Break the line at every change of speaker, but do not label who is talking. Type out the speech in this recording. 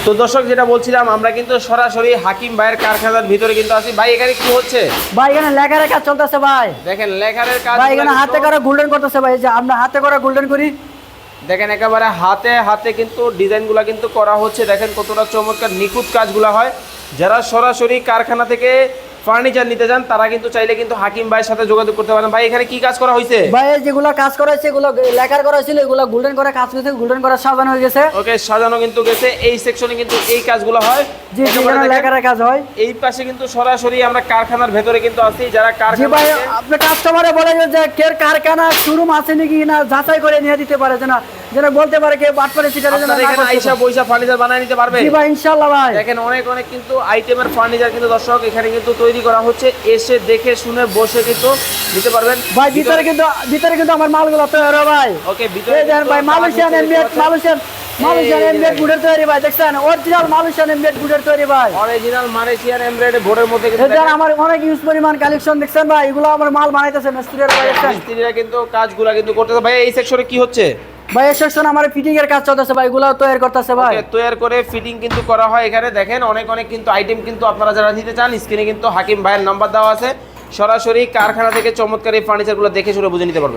তো দর্শক যেটা বলছিলাম, আমরা কিন্তু সরাসরি হাকিম ভাইয়ের কারখানার ভিতরে কিন্তু আছি। ভাই এখানে কি হচ্ছে?
ভাই এখানে লেখারের কাজ চলতেছে ভাই।
দেখেন লেখারের কাজ
ভাই এখানে হাতে করা গোল্ডেন করতেছে ভাই, এই যে আমরা হাতে করা গোল্ডেন করি।
দেখেন একেবারে হাতে হাতে কিন্তু ডিজাইনগুলো কিন্তু করা হচ্ছে। দেখেন কতটা চমৎকার নিখুঁত কাজগুলো হয়। যারা সরাসরি কারখানা থেকে ফার্নিচার নিতে যান তারা কিন্তু চাইলে কিন্তু হাকিম ভাইয়ের সাথে যোগাযোগ করতে পারেন। ভাই এখানে কি কাজ করা হয়েছে?
ভাই যেগুলো কাজ করা হয়েছে এগুলো লেখার করা হয়েছিল, এগুলো গোল্ডেন করে কাজ করেছে, গোল্ডেন করে সাজানো হয়ে গেছে।
ওকে, সাজানো কিন্তু গেছে। এই সেকশনে কিন্তু এই কাজগুলো হয়,
জি
একেবারে
যেখানে
দেখেন,
লেখার কাজ হয়।
এই পাশে কিন্তু সরাসরি আমরা কারখানার ভেতরে কিন্তু আছি। যারা
জি
কারখানা
ভাই,
থেকে-
আপনি কাস্টমারে বলে যে কে কারখানা শোরুম আছে নাকি না যাচাই করে নিয়ে দিতে পারে, যেন যেন বলতে পারে কে বাটপারে চিটারে যেন
আপনারা
না
এখানে
করতে
আইসা
পারে।
বইসা ফার্নিচার বানায় নিতে পারবে।
জি ভাই ইনশাআল্লাহ ভাই।
দেখেন অনেক অনেক কিন্তু আইটেমের ফার্নিচার কিন্তু দর্শক এখানে কিন্তু তৈরি করা হচ্ছে। এসে দেখে শুনে বসে কিন্তু নিতে পারবেন।
ভাই ভিতরে কিন্তু আমার মালগুলো তৈরি হয় ভাই।
ওকে, ভিতরে
এই দেখেন ভাই মালয়েশিয়ান এমবিএড, মালয়েশিয়ান এমবিএড গুডের তৈরি ভাই, দেখছেন অরিজিনাল মালয়েশিয়ান এমবিএড গুডের তৈরি ভাই।
অরিজিনাল মালয়েশিয়ান এমব্রয়ডারি বোর্ডের মধ্যে কিন্তু
এই দেখেন আমার অনেক ইউজ পরিমাণ কালেকশন দেখছেন ভাই, এগুলো আমার মাল বানাইতেছে মিস্ত্রিরা ভাই দেখছেন।
মিস্ত্রিরা কিন্তু কাজগুলো কিন্তু করতেছে। ভাই এই সেকশনে কি হচ্ছে?
ভাই এই সেকশন আমার ফিটিং এর কাজ চলতেছে ভাই, এগুলো তৈরি করতেছে ভাই।
ওকে, তৈরি করে ফিটিং কিন্তু করা হয় এখানে। দেখেন অনেক অনেক কিন্তু আইটেম কিন্তু আপনারা যারা নিতে চান স্ক্রিনে কিন্তু হাকিম ভাইয়ের নাম্বার দেওয়া আছে। সরাসরি কারখানা থেকে চমৎকার এই ফার্নিচারগুলো দেখে শুনে বুঝে নিতে পারবেন।